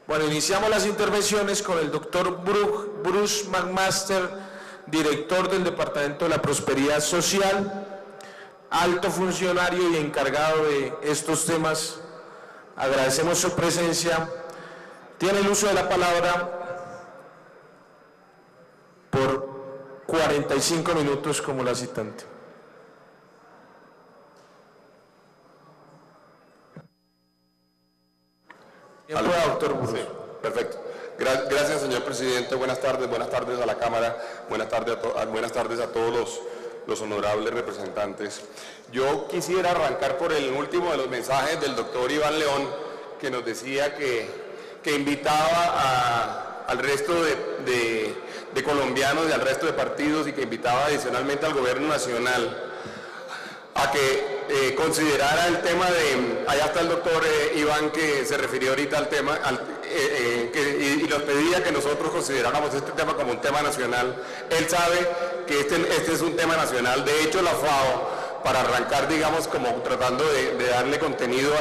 Bueno, iniciamos las intervenciones con el doctor Bruce McMaster, director del Departamento de la Prosperidad Social, alto funcionario y encargado de estos temas. Agradecemos su presencia. Tiene el uso de la palabra por 45 minutos como la citante. Hola, doctor Bruce. Sí, perfecto. Gracias, señor presidente. Buenas tardes a la Cámara, buenas tardes a todos los honorables representantes. Yo quisiera arrancar por el último de los mensajes del doctor Iván León, que nos decía que invitaba al resto de colombianos y al resto de partidos, y que invitaba adicionalmente al gobierno nacional a que considerara el tema de, allá está el doctor Iván, que se refirió ahorita al tema, y nos pedía que nosotros consideráramos este tema como un tema nacional. Él sabe que este es un tema nacional. De hecho, la FAO, para arrancar, digamos, como tratando de darle contenido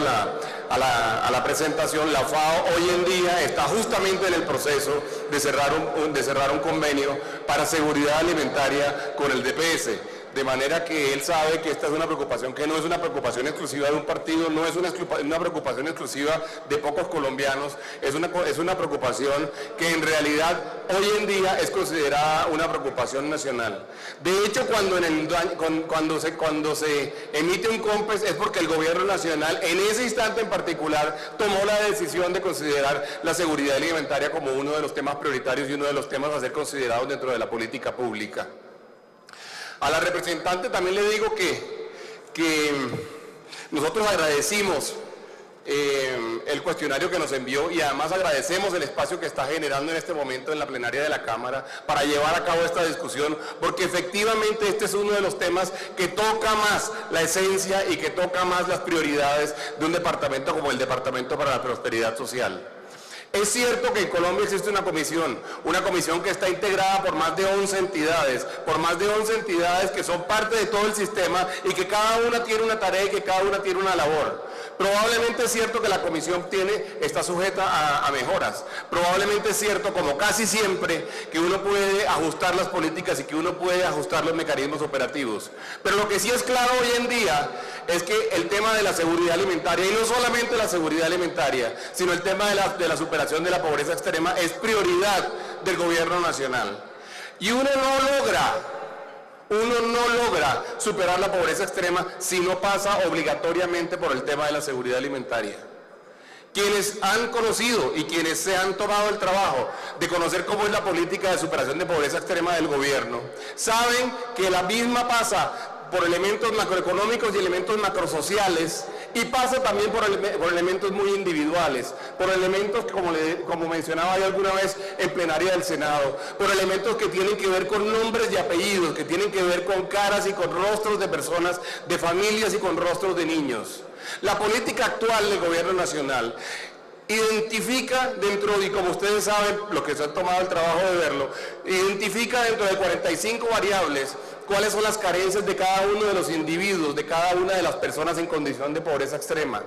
a la presentación, la FAO hoy en día está justamente en el proceso de cerrar un convenio para seguridad alimentaria con el DPS. De manera que él sabe que esta es una preocupación que no es una preocupación exclusiva de un partido, no es una preocupación exclusiva de pocos colombianos, es una preocupación que en realidad hoy en día es considerada una preocupación nacional. De hecho, cuando se emite un COMPES es porque el gobierno nacional en ese instante en particular tomó la decisión de considerar la seguridad alimentaria como uno de los temas prioritarios y uno de los temas a ser considerados dentro de la política pública. A la representante también le digo que nosotros agradecimos el cuestionario que nos envió, y además agradecemos el espacio que está generando en este momento en la plenaria de la Cámara para llevar a cabo esta discusión, porque efectivamente este es uno de los temas que toca más la esencia y que toca más las prioridades de un departamento como el Departamento para la Prosperidad Social. Es cierto que en Colombia existe una comisión que está integrada por más de 11 entidades, que son parte de todo el sistema y que cada una tiene una tarea y que cada una tiene una labor. Probablemente es cierto que la comisión está sujeta a mejoras. Probablemente es cierto, como casi siempre, que uno puede ajustar las políticas y que uno puede ajustar los mecanismos operativos. Pero lo que sí es claro hoy en día es que el tema de la seguridad alimentaria, y no solamente la seguridad alimentaria, sino el tema de la superación de la pobreza extrema, es prioridad del gobierno nacional. Y uno no logra superar la pobreza extrema si no pasa obligatoriamente por el tema de la seguridad alimentaria. Quienes han conocido y quienes se han tomado el trabajo de conocer cómo es la política de superación de pobreza extrema del gobierno, saben que la misma pasa por elementos macroeconómicos y elementos macrosociales, y pasa también por elementos muy individuales, por elementos que, como mencionaba yo alguna vez en plenaria del Senado, por elementos que tienen que ver con nombres y apellidos, que tienen que ver con caras y con rostros de personas, de familias y con rostros de niños. La política actual del gobierno nacional identifica dentro, y como ustedes saben, los que se han tomado el trabajo de verlo, identifica dentro de 45 variables cuáles son las carencias de cada uno de los individuos, de cada una de las personas en condición de pobreza extrema.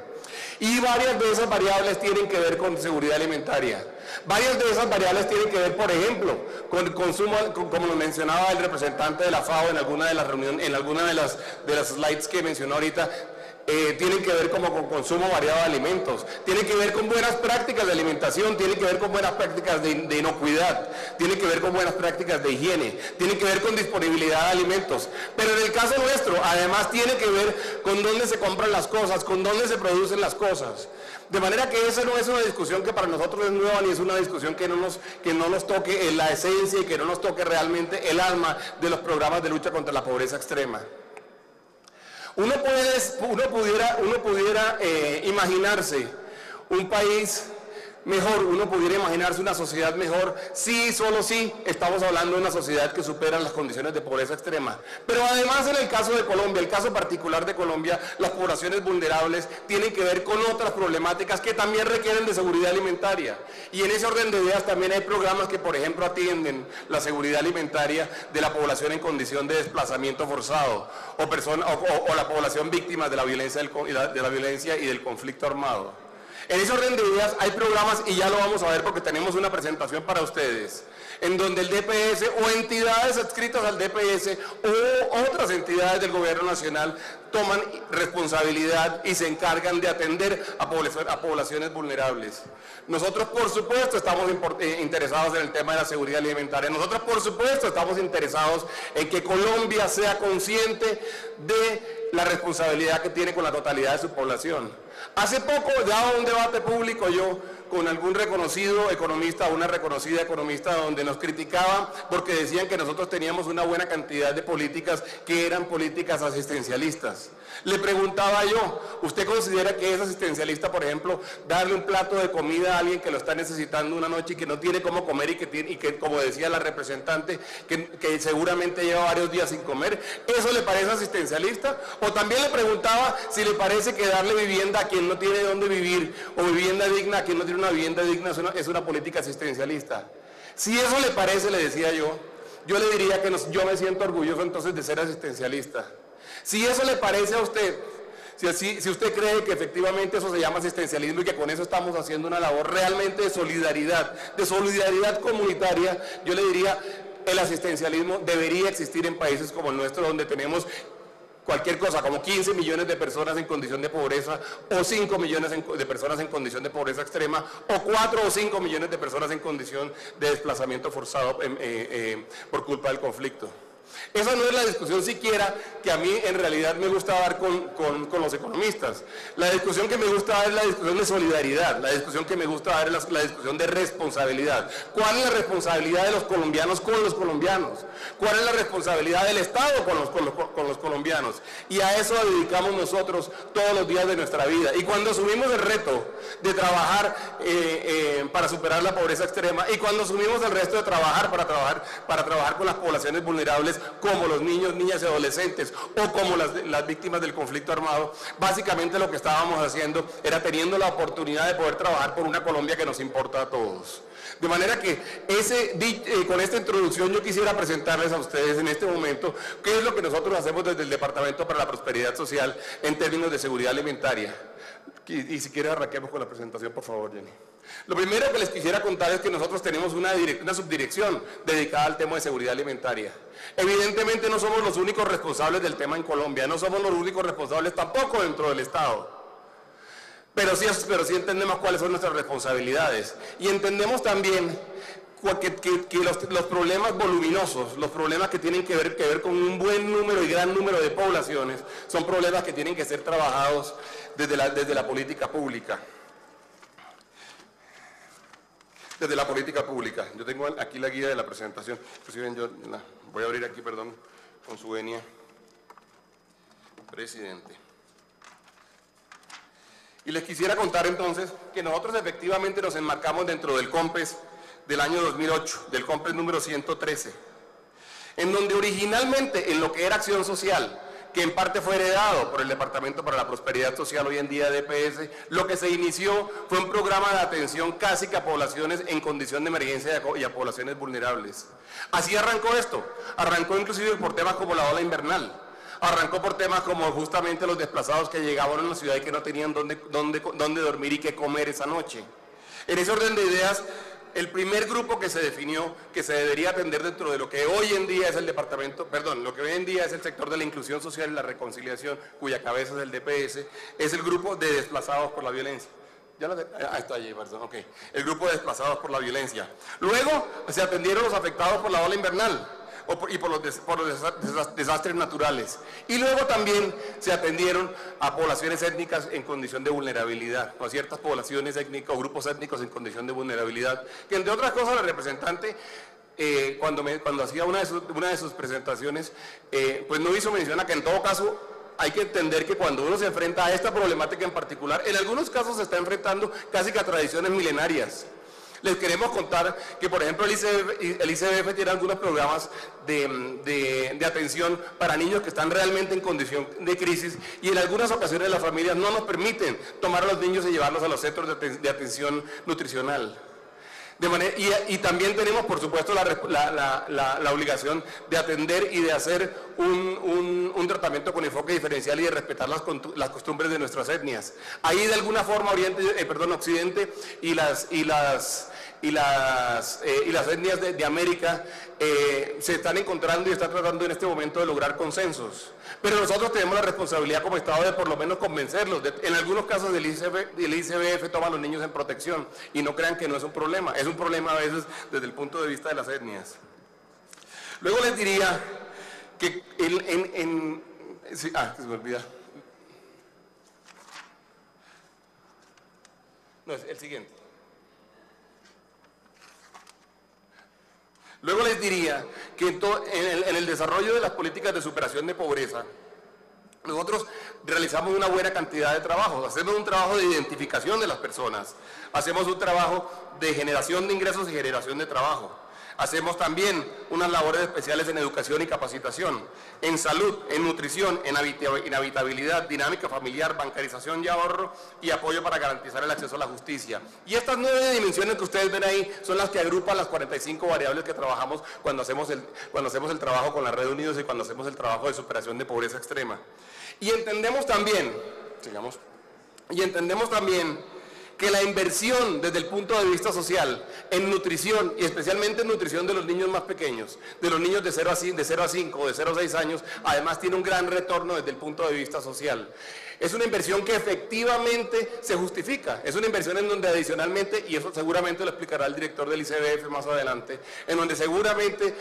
Y varias de esas variables tienen que ver con seguridad alimentaria. Varias de esas variables tienen que ver, por ejemplo, con el consumo, como lo mencionaba el representante de la FAO en alguna de las reuniones, en alguna de las slides que mencionó ahorita. Tienen que ver como con consumo variado de alimentos, tienen que ver con buenas prácticas de alimentación, tienen que ver con buenas prácticas de inocuidad, tienen que ver con buenas prácticas de higiene, tienen que ver con disponibilidad de alimentos. Pero en el caso nuestro, además tiene que ver con dónde se compran las cosas, con dónde se producen las cosas. De manera que esa no es una discusión que para nosotros es nueva, ni es una discusión que no nos toque en la esencia y que no nos toque realmente el alma de los programas de lucha contra la pobreza extrema. Uno pudiera imaginarse un país mejor, uno pudiera imaginarse una sociedad mejor, sí, solo sí, estamos hablando de una sociedad que supera las condiciones de pobreza extrema. Pero además, en el caso de Colombia, el caso particular de Colombia, las poblaciones vulnerables tienen que ver con otras problemáticas que también requieren de seguridad alimentaria. Y en ese orden de ideas también hay programas que, por ejemplo, atienden la seguridad alimentaria de la población en condición de desplazamiento forzado o la población víctima de la violencia y del conflicto armado. En ese orden de ideas hay programas, y ya lo vamos a ver porque tenemos una presentación para ustedes, en donde el DPS o entidades adscritas al DPS o otras entidades del gobierno nacional toman responsabilidad y se encargan de atender a poblaciones vulnerables. Nosotros, por supuesto, estamos interesados en el tema de la seguridad alimentaria. Nosotros, por supuesto, estamos interesados en que Colombia sea consciente de la responsabilidad que tiene con la totalidad de su población. Hace poco daba un debate público yo con algún reconocido economista o una reconocida economista donde nos criticaban porque decían que nosotros teníamos una buena cantidad de políticas que eran políticas asistencialistas. Le preguntaba yo, ¿usted considera que es asistencialista, por ejemplo, darle un plato de comida a alguien que lo está necesitando una noche y que no tiene cómo comer y que como decía la representante, que seguramente lleva varios días sin comer? ¿Eso le parece asistencialista? O también le preguntaba si le parece que darle vivienda a quien no tiene dónde vivir o vivienda digna a quien no tiene una vivienda digna es una política asistencialista. Si eso le parece, le decía yo le diría que yo me siento orgulloso entonces de ser asistencialista. Si eso le parece a usted, si usted cree que efectivamente eso se llama asistencialismo y que con eso estamos haciendo una labor realmente de solidaridad comunitaria, yo le diría, el asistencialismo debería existir en países como el nuestro, donde tenemos cualquier cosa, como 15 millones de personas en condición de pobreza, o 5 millones de personas en condición de pobreza extrema, o 4 o 5 millones de personas en condición de desplazamiento forzado por culpa del conflicto. Esa no es la discusión siquiera que a mí en realidad me gusta dar con los economistas. La discusión que me gusta dar es la discusión de solidaridad, la discusión que me gusta dar es la discusión de responsabilidad. ¿Cuál es la responsabilidad de los colombianos con los colombianos? ¿Cuál es la responsabilidad del Estado con los colombianos? Y a eso dedicamos nosotros todos los días de nuestra vida. Y cuando asumimos el reto de trabajar para superar la pobreza extrema, y cuando asumimos el reto de trabajar para trabajar con las poblaciones vulnerables, como los niños, niñas y adolescentes, o como las víctimas del conflicto armado, básicamente lo que estábamos haciendo era teniendo la oportunidad de poder trabajar por una Colombia que nos importa a todos. De manera que con esta introducción yo quisiera presentarles a ustedes en este momento qué es lo que nosotros hacemos desde el Departamento para la Prosperidad Social en términos de seguridad alimentaria. Y si quiere arranquemos con la presentación, por favor, Jenny. Lo primero que les quisiera contar es que nosotros tenemos una subdirección dedicada al tema de seguridad alimentaria. Evidentemente no somos los únicos responsables del tema en Colombia, no somos los únicos responsables tampoco dentro del Estado. Pero sí entendemos cuáles son nuestras responsabilidades. Y entendemos también que los problemas voluminosos, los problemas que tienen que ver con un buen número y gran número de poblaciones, son problemas que tienen que ser trabajados desde la política pública. Desde la política pública. Yo tengo aquí la guía de la presentación. Inclusive yo voy a abrir aquí, perdón, con su venia. Presidente. Y les quisiera contar entonces que nosotros efectivamente nos enmarcamos dentro del COMPES del año 2008, del COMPES número 113, en donde originalmente en lo que era acción social, que en parte fue heredado por el Departamento para la Prosperidad Social, hoy en día DPS, lo que se inició fue un programa de atención casi que a poblaciones en condición de emergencia y a poblaciones vulnerables. Así arrancó esto, arrancó inclusive por temas como la ola invernal, arrancó por temas como justamente los desplazados que llegaban a la ciudad y que no tenían dónde dormir y qué comer esa noche. En ese orden de ideas, el primer grupo que se definió que se debería atender dentro de lo que hoy en día es lo que hoy en día es el sector de la inclusión social y la reconciliación, cuya cabeza es el DPS, es el grupo de desplazados por la violencia. Está allí, perdón, ok. El grupo de desplazados por la violencia. Luego se atendieron los afectados por la ola invernal y por los desastres naturales. Y luego también se atendieron a poblaciones étnicas en condición de vulnerabilidad, o a ciertas poblaciones étnicas o grupos étnicos en condición de vulnerabilidad, que entre otras cosas la representante, cuando hacía una de sus presentaciones, pues no hizo mención a que en todo caso hay que entender que cuando uno se enfrenta a esta problemática en particular, en algunos casos se está enfrentando casi que a tradiciones milenarias. Les queremos contar que, por ejemplo, el ICBF tiene algunos programas de atención para niños que están realmente en condición de crisis, y en algunas ocasiones las familias no nos permiten tomar a los niños y llevarlos a los centros de atención nutricional. Y también tenemos, por supuesto, la obligación de atender y de hacer un tratamiento con enfoque diferencial y de respetar las costumbres de nuestras etnias. Ahí, de alguna forma, Occidente y las etnias de América se están encontrando y están tratando en este momento de lograr consensos. Pero nosotros tenemos la responsabilidad como Estado de por lo menos convencerlos. En algunos casos el ICBF toma a los niños en protección y no crean que no es un problema. Es un problema a veces desde el punto de vista de las etnias. Luego les diría que se me olvida. No, es el siguiente. Luego les diría que en el desarrollo de las políticas de superación de pobreza, nosotros realizamos una buena cantidad de trabajos, hacemos un trabajo de identificación de las personas, hacemos un trabajo de generación de ingresos y generación de trabajo. Hacemos también unas labores especiales en educación y capacitación, en salud, en nutrición, en habitabilidad, dinámica familiar, bancarización y ahorro y apoyo para garantizar el acceso a la justicia. Y estas 9 dimensiones que ustedes ven ahí son las que agrupan las 45 variables que trabajamos cuando hacemos el trabajo con la Red Unidos y cuando hacemos el trabajo de superación de pobreza extrema. Y entendemos también, que la inversión desde el punto de vista social en nutrición y especialmente en nutrición de los niños más pequeños, de los niños de 0 a 5 o de 0 a 6 años, además tiene un gran retorno desde el punto de vista social. Es una inversión que efectivamente se justifica, es una inversión en donde adicionalmente, y eso seguramente lo explicará el director del ICBF más adelante, en donde seguramente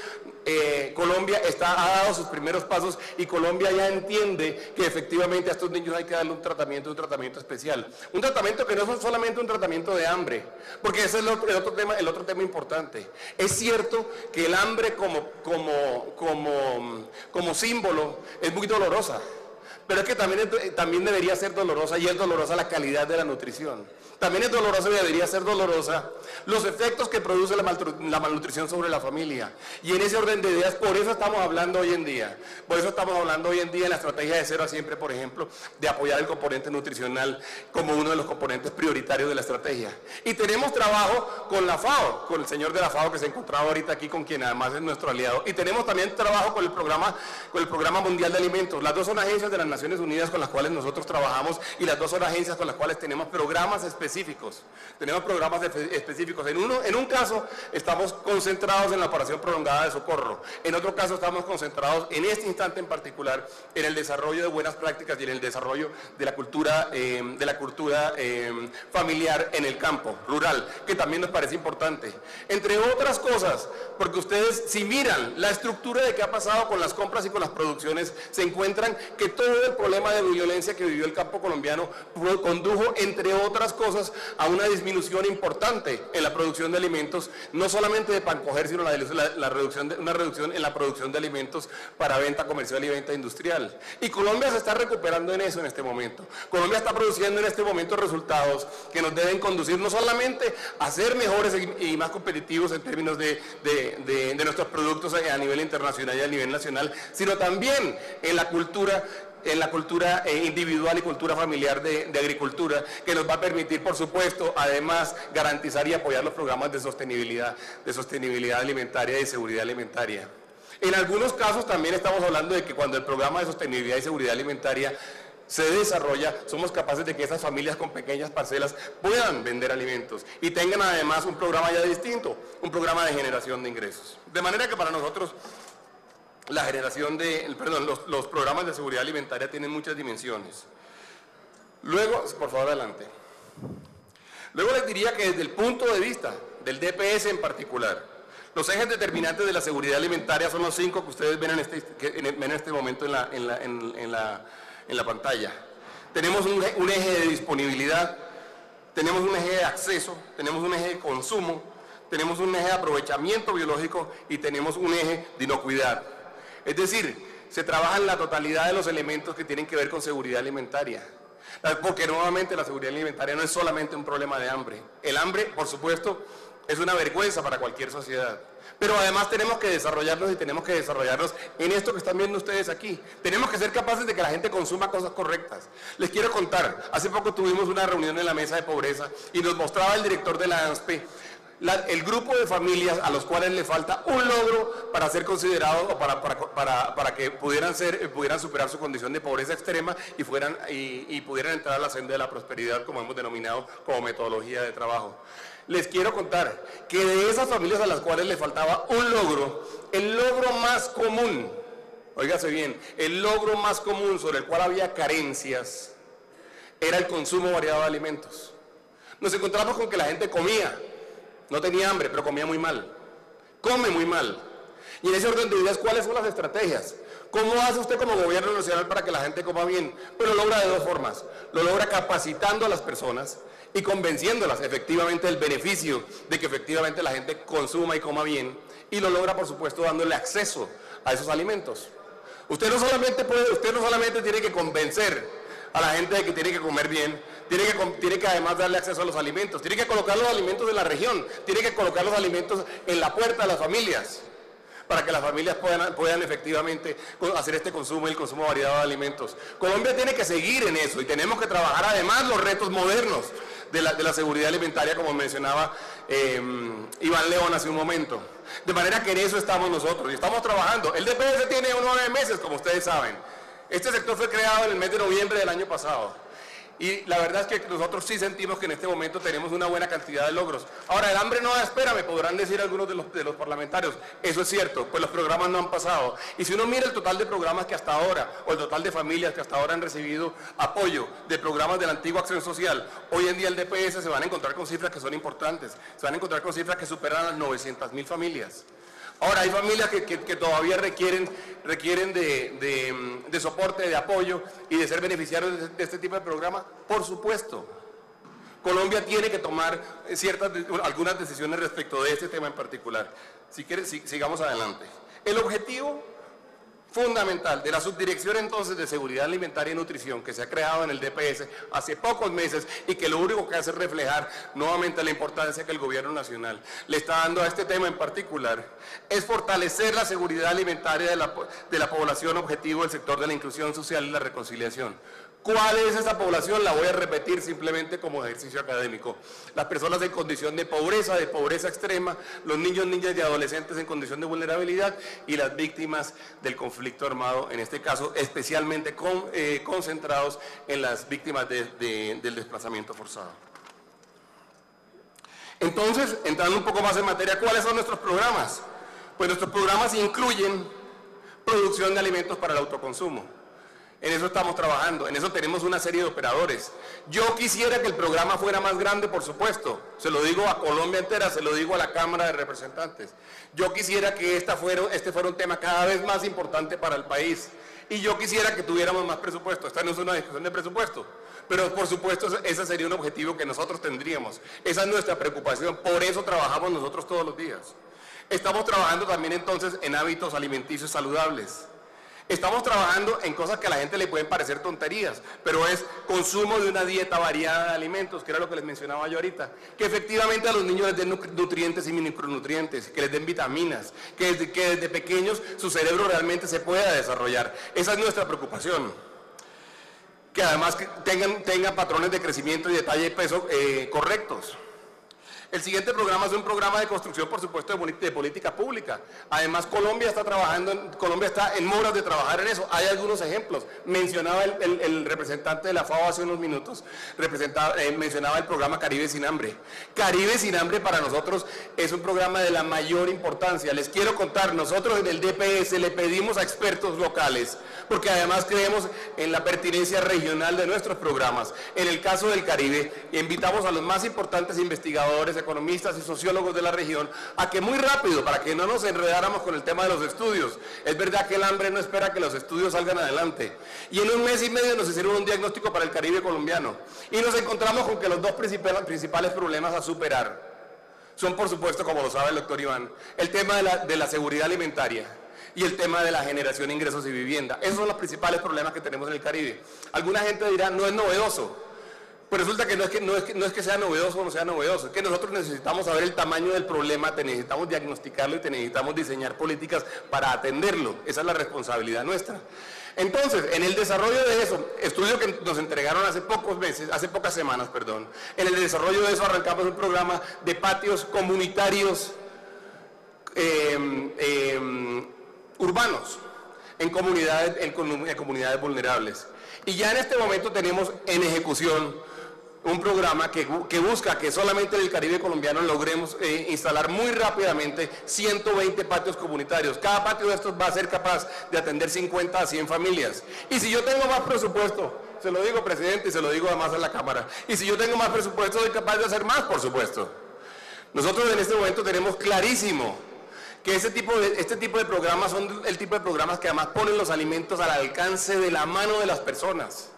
Colombia ha dado sus primeros pasos y Colombia ya entiende que efectivamente a estos niños hay que darle un tratamiento especial. Un tratamiento que no es solamente un tratamiento de hambre, porque ese es el otro tema importante. Es cierto que el hambre como símbolo es muy dolorosa, pero es que también debería ser dolorosa, y es dolorosa la calidad de la nutrición. También es dolorosa y debería ser dolorosa los efectos que produce la malnutrición sobre la familia. Y en ese orden de ideas, por eso estamos hablando hoy en día. Por eso estamos hablando hoy en día en la estrategia de 0 a siempre, por ejemplo, de apoyar el componente nutricional como uno de los componentes prioritarios de la estrategia. Y tenemos trabajo con la FAO, con el señor de la FAO que se encontraba ahorita aquí, con quien además es nuestro aliado. Y tenemos también trabajo con el Programa Mundial de Alimentos. Las dos son agencias de las Naciones Unidas con las cuales nosotros trabajamos y las dos son agencias con las cuales tenemos programas específicos. Tenemos programas específicos. En un caso estamos concentrados en la operación prolongada de socorro. En otro caso estamos concentrados en este instante en particular en el desarrollo de buenas prácticas y en el desarrollo de la cultura familiar en el campo rural, que también nos parece importante. Entre otras cosas, porque ustedes si miran la estructura de qué ha pasado con las compras y con las producciones, se encuentran que todo el problema de violencia que vivió el campo colombiano condujo, entre otras cosas, a una disminución importante en la producción de alimentos, no solamente de pan coger, sino una reducción en la producción de alimentos para venta comercial y venta industrial. Y Colombia se está recuperando en eso en este momento. Colombia está produciendo en este momento resultados que nos deben conducir no solamente a ser mejores y más competitivos en términos de nuestros productos a nivel internacional y a nivel nacional, sino también en la cultura individual y cultura familiar de agricultura, que nos va a permitir, por supuesto, además garantizar y apoyar los programas de sostenibilidad alimentaria y de seguridad alimentaria. En algunos casos también estamos hablando de que cuando el programa de sostenibilidad y seguridad alimentaria se desarrolla, somos capaces de que esas familias con pequeñas parcelas puedan vender alimentos y tengan además un programa ya distinto, un programa de generación de ingresos. De manera que para nosotros los programas de seguridad alimentaria tienen muchas dimensiones. Luego, por favor, adelante. Luego les diría que desde el punto de vista del DPS en particular, los ejes determinantes de la seguridad alimentaria son los 5 que ustedes ven en este momento en la pantalla. Tenemos un eje de disponibilidad, tenemos un eje de acceso, tenemos un eje de consumo, tenemos un eje de aprovechamiento biológico y tenemos un eje de inocuidad. Es decir, se trabaja en la totalidad de los elementos que tienen que ver con seguridad alimentaria. Porque nuevamente la seguridad alimentaria no es solamente un problema de hambre. El hambre, por supuesto, es una vergüenza para cualquier sociedad. Pero además tenemos que desarrollarnos en esto que están viendo ustedes aquí. Tenemos que ser capaces de que la gente consuma cosas correctas. Les quiero contar, hace poco tuvimos una reunión en la mesa de pobreza y nos mostraba el director de la ANSPE el grupo de familias a los cuales le falta un logro para ser considerados o para que pudieran superar su condición de pobreza extrema y pudieran entrar a la senda de la prosperidad, como hemos denominado como metodología de trabajo. Les quiero contar que de esas familias a las cuales le faltaba un logro, el logro más común, óigase bien, el logro más común sobre el cual había carencias era el consumo variado de alimentos. Nos encontramos con que la gente comía, no tenía hambre, pero comía muy mal, come muy mal. Y en ese orden de ideas, ¿cuáles son las estrategias? ¿Cómo hace usted como gobierno nacional para que la gente coma bien? Pues lo logra de dos formas. Lo logra capacitando a las personas y convenciéndolas efectivamente del beneficio de que efectivamente la gente consuma y coma bien, y lo logra por supuesto dándole acceso a esos alimentos. Usted no solamente tiene que convencer a la gente de que tiene que comer bien, tiene que además darle acceso a los alimentos, tiene que colocar los alimentos de la región, tiene que colocar los alimentos en la puerta de las familias, para que las familias puedan efectivamente hacer este consumo y el consumo variado de alimentos. Colombia tiene que seguir en eso y tenemos que trabajar además los retos modernos de la seguridad alimentaria, como mencionaba Iván León hace un momento. De manera que en eso estamos nosotros y estamos trabajando. El DPS tiene 9 meses, como ustedes saben. Este sector fue creado en el mes de noviembre del año pasado. Y la verdad es que nosotros sí sentimos que en este momento tenemos una buena cantidad de logros. Ahora, el hambre no da espera, me podrán decir algunos de los parlamentarios. Eso es cierto, pues los programas no han pasado. Y si uno mira el total de programas que hasta ahora, o el total de familias que hasta ahora han recibido apoyo de programas de la antigua Acción Social, hoy en día el DPS se van a encontrar con cifras que son importantes. Se van a encontrar con cifras que superan las 900.000 familias. Ahora, hay familias que todavía requieren de soporte, de apoyo y de ser beneficiarios de este tipo de programas. Por supuesto, Colombia tiene que tomar algunas decisiones respecto de este tema en particular. Si quieren, sigamos adelante. El objetivo fundamental de la Subdirección entonces de Seguridad Alimentaria y Nutrición, que se ha creado en el DPS hace pocos meses y que lo único que hace es reflejar nuevamente la importancia que el gobierno nacional le está dando a este tema en particular, es fortalecer la seguridad alimentaria de la población objetivo del sector de la inclusión social y la reconciliación. ¿Cuál es esa población? La voy a repetir simplemente como ejercicio académico. Las personas en condición de pobreza extrema, los niños, niñas y adolescentes en condición de vulnerabilidad y las víctimas del conflicto armado, en este caso especialmente concentrados en las víctimas del desplazamiento forzado. Entonces, entrando un poco más en materia, ¿cuáles son nuestros programas? Pues nuestros programas incluyen producción de alimentos para el autoconsumo. En eso estamos trabajando, en eso tenemos una serie de operadores. Yo quisiera que el programa fuera más grande, por supuesto. Se lo digo a Colombia entera, se lo digo a la Cámara de Representantes. Yo quisiera que este fuera un tema cada vez más importante para el país. Y yo quisiera que tuviéramos más presupuesto. Esta no es una discusión de presupuesto. Pero por supuesto ese sería un objetivo que nosotros tendríamos. Esa es nuestra preocupación, por eso trabajamos nosotros todos los días. Estamos trabajando también entonces en hábitos alimenticios saludables. Estamos trabajando en cosas que a la gente le pueden parecer tonterías, pero es consumo de una dieta variada de alimentos, que era lo que les mencionaba yo ahorita, que efectivamente a los niños les den nutrientes y micronutrientes, que les den vitaminas, que desde pequeños su cerebro realmente se pueda desarrollar. Esa es nuestra preocupación. Que además tengan patrones de crecimiento y de talla y peso correctos. El siguiente programa es un programa de construcción, por supuesto, de política pública. Además, Colombia está en moras de trabajar en eso. Hay algunos ejemplos. Mencionaba el representante de la FAO hace unos minutos, mencionaba el programa Caribe Sin Hambre. Caribe Sin Hambre para nosotros es un programa de la mayor importancia. Les quiero contar, nosotros en el DPS le pedimos a expertos locales, porque además creemos en la pertinencia regional de nuestros programas. En el caso del Caribe, invitamos a los más importantes investigadores, economistas y sociólogos de la región, a que muy rápido, para que no nos enredáramos con el tema de los estudios. Es verdad que el hambre no espera que los estudios salgan adelante. Y en 1 mes y medio nos hicieron un diagnóstico para el Caribe colombiano. Y nos encontramos con que los dos principales problemas a superar son, por supuesto, como lo sabe el doctor Iván, el tema de la seguridad alimentaria y el tema de la generación de ingresos y vivienda. Esos son los principales problemas que tenemos en el Caribe. Alguna gente dirá, no es novedoso. Pues resulta que no es que sea novedoso o no sea novedoso, es que nosotros necesitamos saber el tamaño del problema, necesitamos diagnosticarlo y necesitamos diseñar políticas para atenderlo. Esa es la responsabilidad nuestra. Entonces, en el desarrollo de eso, estudio que nos entregaron hace pocas semanas, en el desarrollo de eso arrancamos un programa de patios comunitarios urbanos en comunidades vulnerables. Y ya en este momento tenemos en ejecución un programa que busca que solamente en el Caribe colombiano logremos instalar muy rápidamente 120 patios comunitarios. Cada patio de estos va a ser capaz de atender 50 a 100 familias. Y si yo tengo más presupuesto, se lo digo, presidente, y se lo digo además a la Cámara, y si yo tengo más presupuesto, soy capaz de hacer más, por supuesto. Nosotros en este momento tenemos clarísimo que este tipo de programas son el tipo de programas que además ponen los alimentos al alcance de la mano de las personas.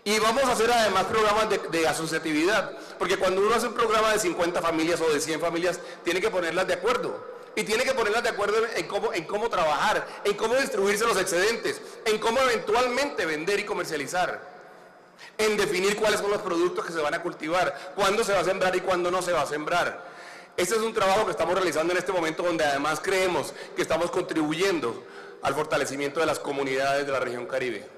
Y vamos a hacer además programas de asociatividad, porque cuando uno hace un programa de 50 familias o de 100 familias, tiene que ponerlas de acuerdo. Y tiene que ponerlas de acuerdo en cómo trabajar, en cómo distribuirse los excedentes, en cómo eventualmente vender y comercializar, en definir cuáles son los productos que se van a cultivar, cuándo se va a sembrar y cuándo no se va a sembrar. Este es un trabajo que estamos realizando en este momento, donde además creemos que estamos contribuyendo al fortalecimiento de las comunidades de la región Caribe.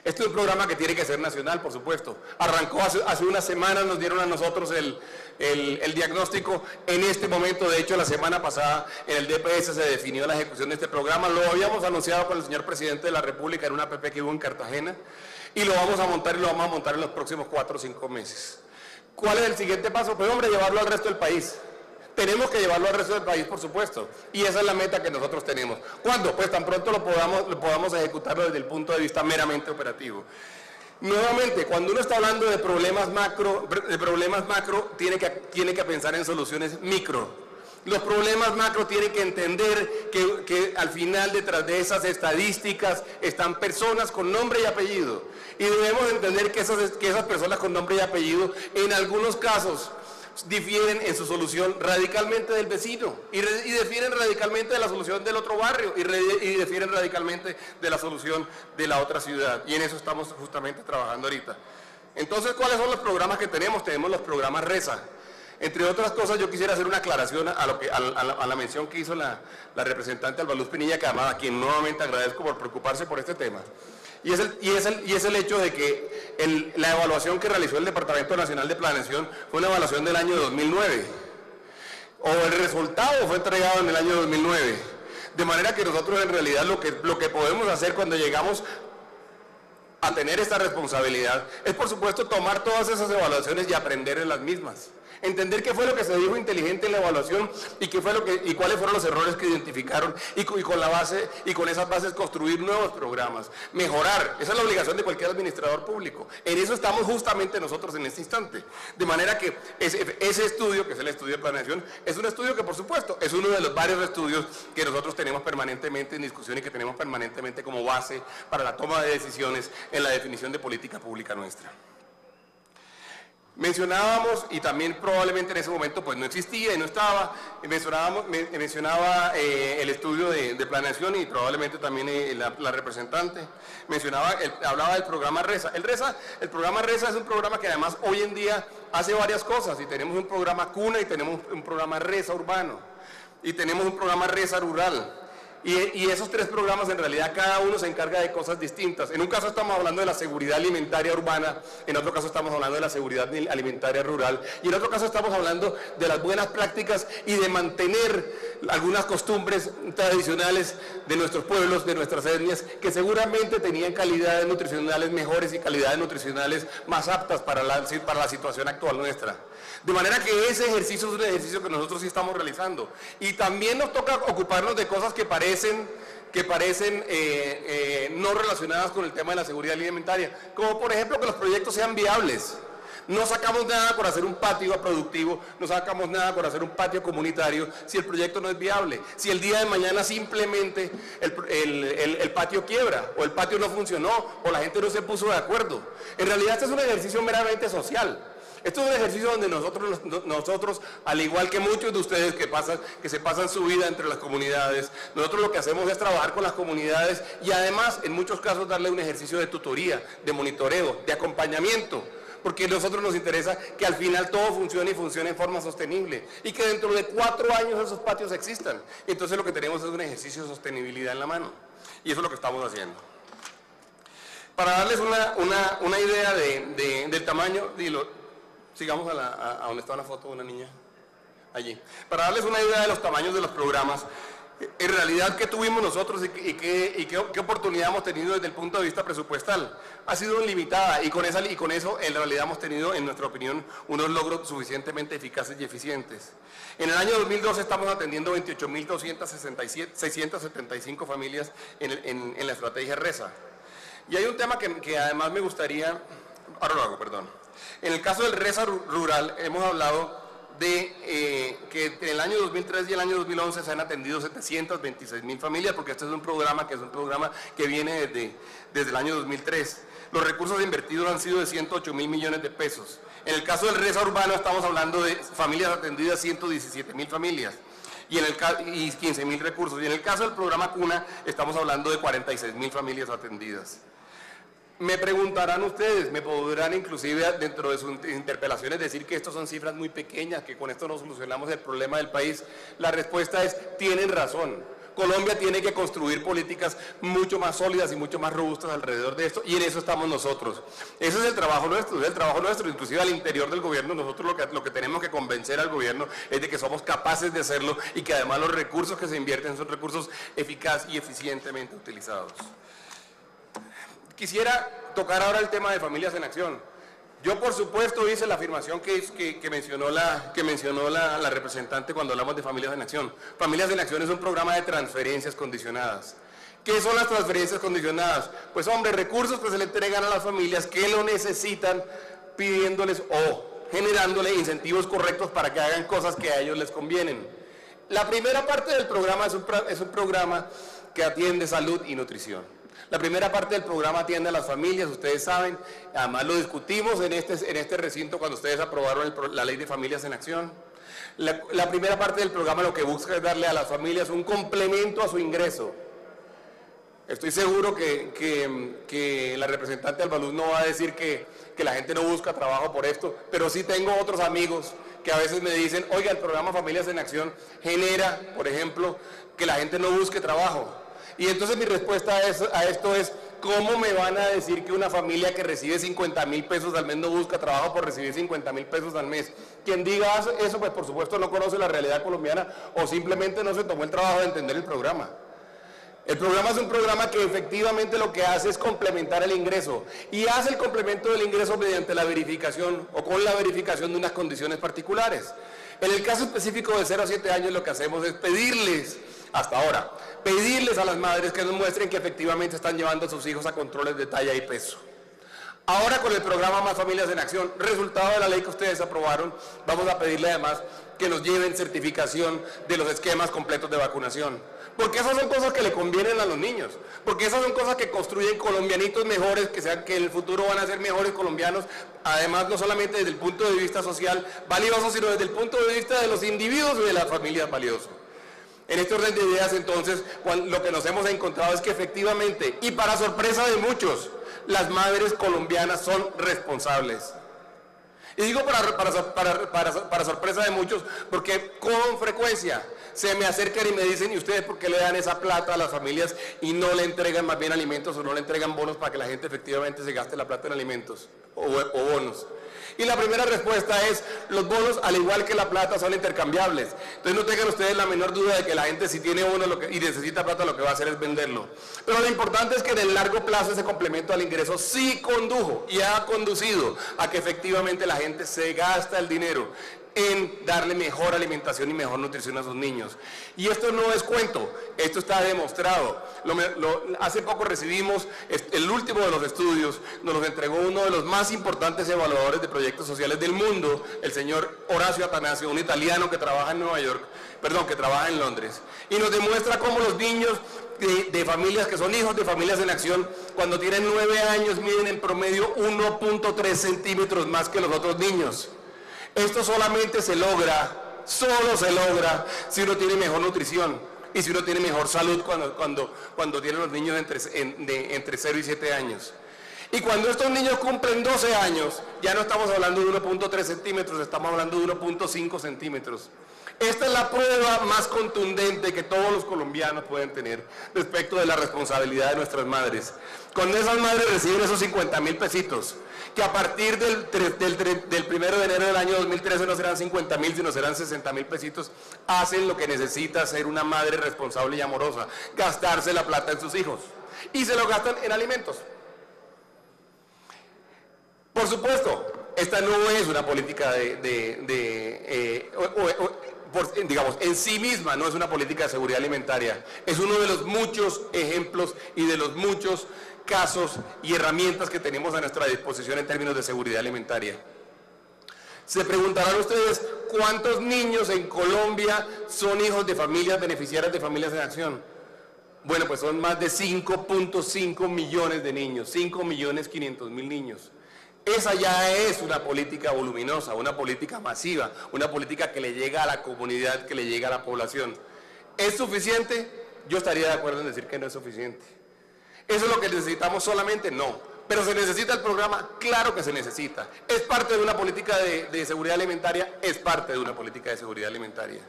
Este es un programa que tiene que ser nacional, por supuesto. Arrancó hace unas semanas, nos dieron a nosotros el diagnóstico. En este momento, de hecho, la semana pasada en el DPS se definió la ejecución de este programa. Lo habíamos anunciado con el señor presidente de la República en una APP que hubo en Cartagena, y lo vamos a montar en los próximos 4 o 5 meses. ¿Cuál es el siguiente paso? Pues hombre, llevarlo al resto del país. Tenemos que llevarlo al resto del país, por supuesto, y esa es la meta que nosotros tenemos. ¿Cuándo? Pues tan pronto lo podamos ejecutarlo desde el punto de vista meramente operativo. Nuevamente, cuando uno está hablando de problemas macro, tiene que pensar en soluciones micro. Los problemas macro tienen que entender que al final detrás de esas estadísticas están personas con nombre y apellido. Y debemos entender que esas personas con nombre y apellido en algunos casos difieren en su solución radicalmente del vecino y difieren radicalmente de la solución del otro barrio y difieren radicalmente de la solución de la otra ciudad, y en eso estamos justamente trabajando ahorita. Entonces, ¿cuáles son los programas que tenemos? Tenemos los programas RESA. Entre otras cosas, yo quisiera hacer una aclaración a la mención que hizo la representante Alba Luz Pinilla, a quien nuevamente agradezco por preocuparse por este tema. Y es el hecho de que la evaluación que realizó el Departamento Nacional de Planeación fue una evaluación del año 2009, o el resultado fue entregado en el año 2009, de manera que nosotros en realidad lo que podemos hacer cuando llegamos a tener esta responsabilidad es, por supuesto, tomar todas esas evaluaciones y aprender en las mismas. Entender qué fue lo que se dijo inteligente en la evaluación y cuáles fueron los errores que identificaron, y con esas bases construir nuevos programas, mejorar. Esa es la obligación de cualquier administrador público. En eso estamos justamente nosotros en este instante. De manera que ese estudio, que es el estudio de planeación, es un estudio que, por supuesto, es uno de los varios estudios que nosotros tenemos permanentemente en discusión y que tenemos permanentemente como base para la toma de decisiones en la definición de política pública nuestra. Mencionábamos, y también probablemente en ese momento pues no existía y no estaba, mencionaba el estudio de planeación, y probablemente también la representante hablaba del programa RESA. El programa RESA es un programa que además hoy en día hace varias cosas, y tenemos un programa CUNA, y tenemos un programa RESA urbano, y tenemos un programa RESA rural. Y esos 3 programas en realidad cada uno se encarga de cosas distintas. En un caso estamos hablando de la seguridad alimentaria urbana, en otro caso estamos hablando de la seguridad alimentaria rural, y en otro caso estamos hablando de las buenas prácticas y de mantener algunas costumbres tradicionales de nuestros pueblos, de nuestras etnias, que seguramente tenían calidades nutricionales mejores y calidades nutricionales más aptas para la situación actual nuestra. De manera que ese ejercicio es un ejercicio que nosotros sí estamos realizando. Y también nos toca ocuparnos de cosas que parecen no relacionadas con el tema de la seguridad alimentaria, como por ejemplo que los proyectos sean viables. No sacamos nada por hacer un patio productivo, no sacamos nada por hacer un patio comunitario si el proyecto no es viable, si el día de mañana simplemente el patio quiebra, o el patio no funcionó, o la gente no se puso de acuerdo. En realidad este es un ejercicio meramente social. Esto es un ejercicio donde nosotros, al igual que muchos de ustedes que se pasan su vida entre las comunidades, nosotros lo que hacemos es trabajar con las comunidades y además, en muchos casos, darle un ejercicio de tutoría, de monitoreo, de acompañamiento, porque a nosotros nos interesa que al final todo funcione y funcione en forma sostenible y que dentro de 4 años esos patios existan. Entonces lo que tenemos es un ejercicio de sostenibilidad en la mano y eso es lo que estamos haciendo. Para darles una idea del tamaño, sigamos a donde está una foto de una niña, allí. Para darles una idea de los tamaños de los programas, en realidad, ¿qué tuvimos nosotros y qué oportunidad hemos tenido desde el punto de vista presupuestal? Ha sido limitada y con eso en realidad hemos tenido, en nuestra opinión, unos logros suficientemente eficaces y eficientes. En el año 2012 estamos atendiendo 28.675 familias en la estrategia RESA. Y hay un tema que además me gustaría, ahora lo hago, perdón. En el caso del RESA rural hemos hablado de que entre el año 2003 y el año 2011 se han atendido 726.000 familias, porque este es un programa que viene desde el año 2003. Los recursos invertidos han sido de 108.000 millones de pesos. En el caso del RESA urbano estamos hablando de familias atendidas, 117.000 familias. Y 15.000 recursos. Y en el caso del programa CUNA estamos hablando de 46.000 familias atendidas. Me preguntarán ustedes, me podrán inclusive dentro de sus interpelaciones decir que estas son cifras muy pequeñas, que con esto no solucionamos el problema del país. La respuesta es, tienen razón. Colombia tiene que construir políticas mucho más sólidas y mucho más robustas alrededor de esto, y en eso estamos nosotros. Ese es el trabajo nuestro, inclusive al interior del gobierno. Nosotros lo que tenemos que convencer al gobierno es de que somos capaces de hacerlo y que además los recursos que se invierten son recursos eficaz y eficientemente utilizados. Quisiera tocar ahora el tema de Familias en Acción. Yo, por supuesto, hice la afirmación que mencionó la representante cuando hablamos de Familias en Acción. Familias en Acción es un programa de transferencias condicionadas. ¿Qué son las transferencias condicionadas? Pues, hombre, recursos que se le entregan a las familias que lo necesitan, pidiéndoles o generándole incentivos correctos para que hagan cosas que a ellos les convienen. La primera parte del programa es un programa que atiende salud y nutrición. La primera parte del programa atiende a las familias, ustedes saben, además lo discutimos en este recinto cuando ustedes aprobaron la Ley de Familias en Acción. La primera parte del programa lo que busca es darle a las familias un complemento a su ingreso. Estoy seguro que la representante Albaluz no va a decir que la gente no busca trabajo por esto, pero sí tengo otros amigos que a veces me dicen, oiga, el programa Familias en Acción genera, por ejemplo, que la gente no busque trabajo. Y entonces mi respuesta a esto es, ¿cómo me van a decir que una familia que recibe 50.000 pesos al mes no busca trabajo por recibir 50.000 pesos al mes? Quien diga eso, pues por supuesto no conoce la realidad colombiana o simplemente no se tomó el trabajo de entender el programa. El programa es un programa que efectivamente lo que hace es complementar el ingreso y hace el complemento del ingreso mediante la verificación o con la verificación de unas condiciones particulares. En el caso específico de 0 a 7 años lo que hacemos es pedirles a las madres que nos muestren que efectivamente están llevando a sus hijos a controles de talla y peso. Ahora con el programa Más Familias en Acción, resultado de la ley que ustedes aprobaron, vamos a pedirle además que nos lleven certificación de los esquemas completos de vacunación. Porque esas son cosas que le convienen a los niños, porque esas son cosas que construyen colombianitos mejores, que en el futuro van a ser mejores colombianos, además no solamente desde el punto de vista social valioso, sino desde el punto de vista de los individuos y de las familias valioso. En este orden de ideas, entonces, lo que nos hemos encontrado es que efectivamente, y para sorpresa de muchos, las madres colombianas son responsables. Y digo para sorpresa de muchos, porque con frecuencia se me acercan y me dicen, ¿y ustedes por qué le dan esa plata a las familias y no le entregan más bien alimentos o no le entregan bonos para que la gente efectivamente se gaste la plata en alimentos o bonos? Y la primera respuesta es, los bonos, al igual que la plata, son intercambiables. Entonces no tengan ustedes la menor duda de que la gente, si tiene bonos y necesita plata, lo que va a hacer es venderlo. Pero lo importante es que en el largo plazo ese complemento al ingreso sí condujo y ha conducido a que efectivamente la gente se gasta el dinero en darle mejor alimentación y mejor nutrición a sus niños. Y esto no es cuento, esto está demostrado. Hace poco recibimos el último de los estudios, nos los entregó uno de los más importantes evaluadores de proyectos sociales del mundo, el señor Horacio Atanasio, un italiano que trabaja en Londres, y nos demuestra cómo los niños de familias que son hijos de Familias en Acción, cuando tienen 9 años miden en promedio 1.3 centímetros más que los otros niños. Esto solamente se logra, solo se logra si uno tiene mejor nutrición y si uno tiene mejor salud cuando tienen los niños entre 0 y 7 años. Y cuando estos niños cumplen 12 años, ya no estamos hablando de 1.3 centímetros, estamos hablando de 1.5 centímetros. Esta es la prueba más contundente que todos los colombianos pueden tener respecto de la responsabilidad de nuestras madres. Cuando esas madres reciben esos 50.000 pesitos, que a partir del 1 de enero del año 2013 no serán 50.000, sino serán 60.000 pesitos, hacen lo que necesita ser una madre responsable y amorosa, gastarse la plata en sus hijos. Y se lo gastan en alimentos. Por supuesto, esta no es una política digamos, en sí misma no es una política de seguridad alimentaria. Es uno de los muchos ejemplos y de los muchos casos y herramientas que tenemos a nuestra disposición en términos de seguridad alimentaria. Se preguntarán ustedes, ¿cuántos niños en Colombia son hijos de familias beneficiarias de Familias en Acción? Bueno, pues son más de 5.5 millones de niños, 5.500.000 niños. Esa ya es una política voluminosa, una política masiva, una política que le llega a la comunidad, que le llega a la población. ¿Es suficiente? Yo estaría de acuerdo en decir que no es suficiente. ¿Eso es lo que necesitamos solamente? No. ¿Pero se necesita el programa? Claro que se necesita. ¿Es parte de una política de seguridad alimentaria? Es parte de una política de seguridad alimentaria.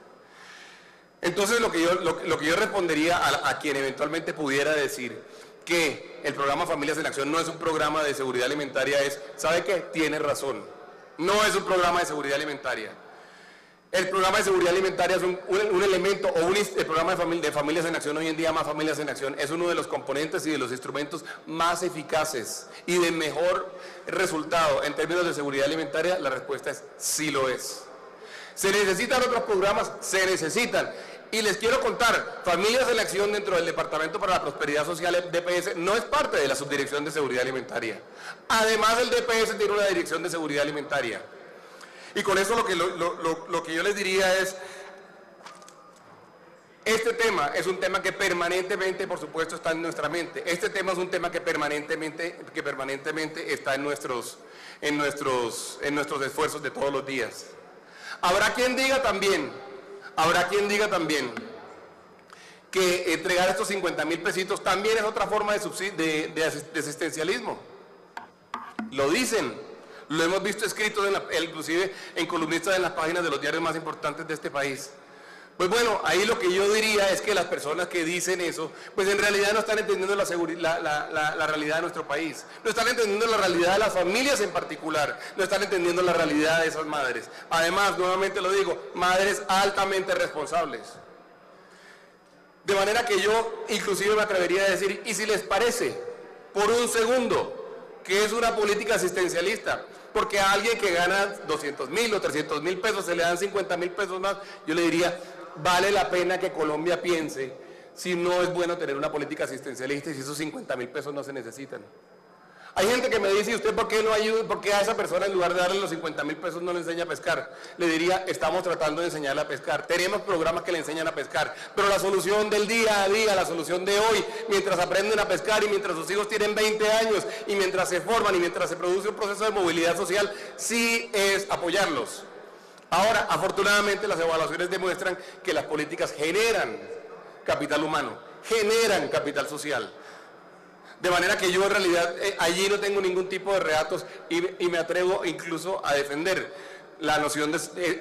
Entonces lo que yo respondería a quien eventualmente pudiera decir que el programa Familias en Acción no es un programa de seguridad alimentaria es, ¿sabe qué? Tiene razón. No es un programa de seguridad alimentaria. El programa de seguridad alimentaria es un elemento, el programa de Familias en Acción, hoy en día más Familias en Acción, es uno de los componentes y de los instrumentos más eficaces y de mejor resultado en términos de seguridad alimentaria. La respuesta es sí lo es. ¿Se necesitan otros programas? Se necesitan. Y les quiero contar, Familias en Acción dentro del Departamento para la Prosperidad Social, el DPS, no es parte de la Subdirección de Seguridad Alimentaria. Además, el DPS tiene una Dirección de Seguridad Alimentaria. Y con eso lo que yo les diría es, este tema es un tema que permanentemente, por supuesto, está en nuestra mente. Este tema es un tema que permanentemente está en nuestros esfuerzos de todos los días. Habrá quien diga también que entregar estos 50.000 pesitos también es otra forma de asistencialismo. Lo dicen, lo hemos visto escrito inclusive en columnistas en las páginas de los diarios más importantes de este país. Pues bueno, ahí lo que yo diría es que las personas que dicen eso, pues en realidad no están entendiendo la realidad de nuestro país, no están entendiendo la realidad de las familias en particular, no están entendiendo la realidad de esas madres. Además, nuevamente lo digo, madres altamente responsables. De manera que yo inclusive me atrevería a decir, y si les parece, por un segundo, que es una política asistencialista, porque a alguien que gana 200.000 o 300.000 pesos se le dan 50.000 pesos más, yo le diría, vale la pena que Colombia piense si no es bueno tener una política asistencialista y si esos 50.000 pesos no se necesitan. Hay gente que me dice, ¿y usted por qué no ayuda? ¿Por qué a esa persona en lugar de darle los 50.000 pesos no le enseña a pescar? Le diría, estamos tratando de enseñarle a pescar. Tenemos programas que le enseñan a pescar, pero la solución del día a día, la solución de hoy, mientras aprenden a pescar y mientras sus hijos tienen 20 años y mientras se forman y mientras se produce un proceso de movilidad social, sí es apoyarlos. Ahora, afortunadamente, las evaluaciones demuestran que las políticas generan capital humano, generan capital social. De manera que yo en realidad allí no tengo ningún tipo de reatos y me atrevo incluso a defender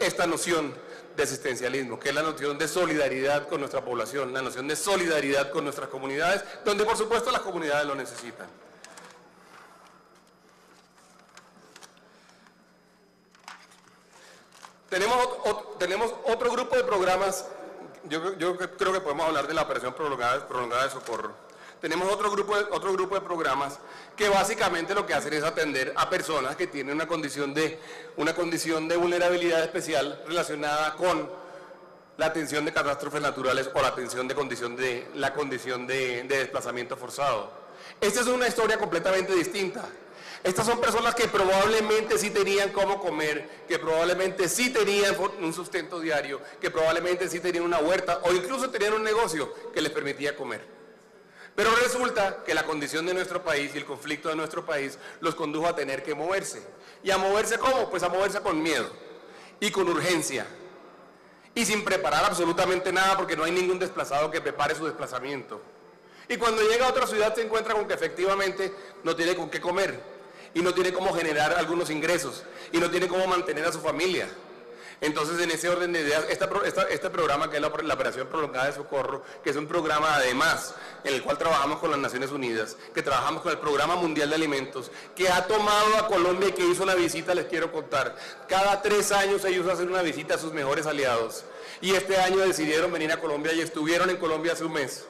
esta noción de asistencialismo, que es la noción de solidaridad con nuestra población, la noción de solidaridad con nuestras comunidades, donde por supuesto las comunidades lo necesitan. Tenemos otro grupo de programas, yo creo que podemos hablar de la operación prolongada de socorro. Tenemos otro grupo de programas que básicamente lo que hacen es atender a personas que tienen una condición de vulnerabilidad especial relacionada con la atención de catástrofes naturales o la atención de la condición de desplazamiento forzado. Esta es una historia completamente distinta. Estas son personas que probablemente sí tenían cómo comer, que probablemente sí tenían un sustento diario, que probablemente sí tenían una huerta o incluso tenían un negocio que les permitía comer. Pero resulta que la condición de nuestro país y el conflicto de nuestro país los condujo a tener que moverse. ¿Y a moverse cómo? Pues a moverse con miedo y con urgencia y sin preparar absolutamente nada porque no hay ningún desplazado que prepare su desplazamiento. Y cuando llega a otra ciudad se encuentra con que efectivamente no tiene con qué comer, y no tiene cómo generar algunos ingresos, y no tiene cómo mantener a su familia. Entonces, en ese orden de ideas, este programa, que es la Operación Prolongada de Socorro, que es un programa además en el cual trabajamos con las Naciones Unidas, que trabajamos con el Programa Mundial de Alimentos, que ha tomado a Colombia y que hizo una visita, les quiero contar. Cada 3 años ellos hacen una visita a sus mejores aliados. Y este año decidieron venir a Colombia y estuvieron en Colombia hace un mes.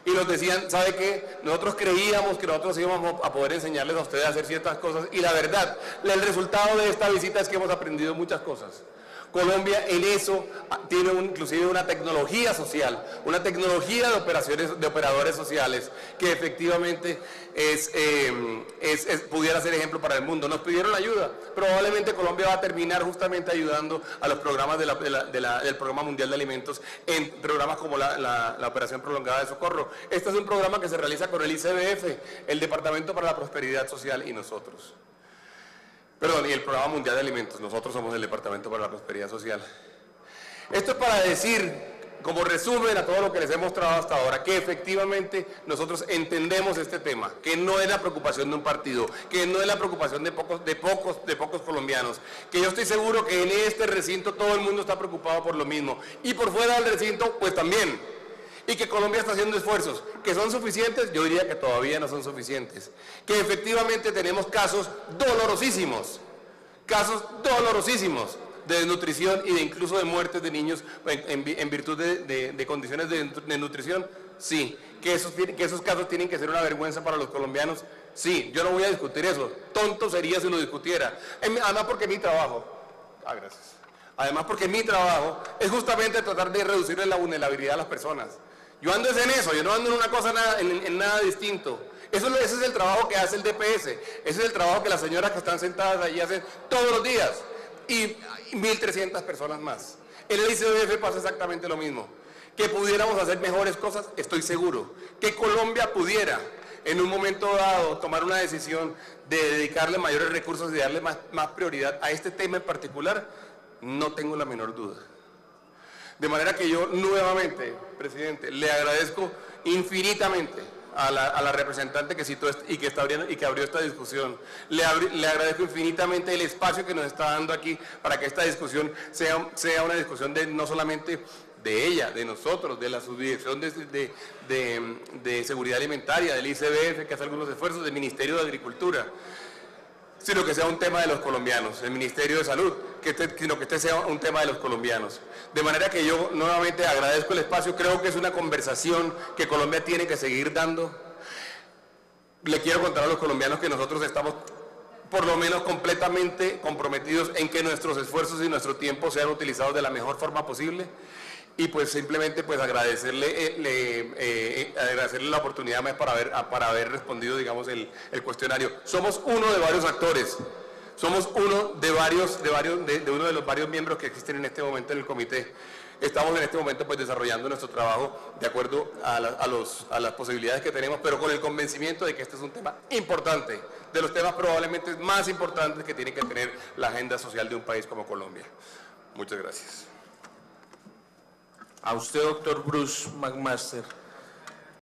Y nos decían, ¿sabe qué? Nosotros creíamos que nosotros íbamos a poder enseñarles a ustedes a hacer ciertas cosas, y la verdad, el resultado de esta visita es que hemos aprendido muchas cosas. Colombia en eso tiene inclusive una tecnología social, una tecnología de operadores sociales que efectivamente pudiera ser ejemplo para el mundo. Nos pidieron ayuda, probablemente Colombia va a terminar justamente ayudando a los programas del Programa Mundial de Alimentos en programas como la Operación Prolongada de Socorro. Este es un programa que se realiza con el ICBF, el Departamento para la Prosperidad Social y nosotros. Perdón, y el Programa Mundial de Alimentos. Nosotros somos el Departamento para la Prosperidad Social. Esto es para decir, como resumen a todo lo que les he mostrado hasta ahora, que efectivamente nosotros entendemos este tema, que no es la preocupación de un partido, que no es la preocupación de pocos colombianos, que yo estoy seguro que en este recinto todo el mundo está preocupado por lo mismo, y por fuera del recinto, pues también. Y que Colombia está haciendo esfuerzos, que son suficientes, yo diría que todavía no son suficientes, que efectivamente tenemos casos dolorosísimos de desnutrición y de incluso de muertes de niños en virtud de condiciones de nutrición, sí, que esos casos tienen que ser una vergüenza para los colombianos, sí, yo no voy a discutir eso, tonto sería si lo discutiera, además porque mi trabajo, gracias, además porque mi trabajo es justamente tratar de reducirle la vulnerabilidad a las personas. Yo ando en eso, yo no ando en una cosa en nada distinto. Ese es el trabajo que hace el DPS, ese es el trabajo que las señoras que están sentadas allí hacen todos los días, y 1.300 personas más. En el ICBF pasa exactamente lo mismo. Que pudiéramos hacer mejores cosas, estoy seguro. Que Colombia pudiera, en un momento dado, tomar una decisión de dedicarle mayores recursos y darle más prioridad a este tema en particular, no tengo la menor duda. De manera que yo nuevamente, presidente, le agradezco infinitamente a la representante que citó y que abrió esta discusión. Le agradezco infinitamente el espacio que nos está dando aquí para que esta discusión sea una discusión no solamente de ella, de nosotros, de la Subdirección de Seguridad Alimentaria, del ICBF, que hace algunos esfuerzos, del Ministerio de Agricultura, sino que sea un tema de los colombianos, el Ministerio de Salud, sino que este sea un tema de los colombianos. De manera que yo nuevamente agradezco el espacio, creo que es una conversación que Colombia tiene que seguir dando. Le quiero contar a los colombianos que nosotros estamos por lo menos completamente comprometidos en que nuestros esfuerzos y nuestro tiempo sean utilizados de la mejor forma posible. Y pues simplemente pues agradecerle la oportunidad para haber respondido, digamos, el cuestionario. Somos uno de varios actores, somos uno de los varios miembros que existen en este momento en el comité. Estamos en este momento pues desarrollando nuestro trabajo de acuerdo a las posibilidades que tenemos, pero con el convencimiento de que este es un tema importante, de los temas probablemente más importantes que tiene que tener la agenda social de un país como Colombia. Muchas gracias. A usted, doctor Bruce McMaster.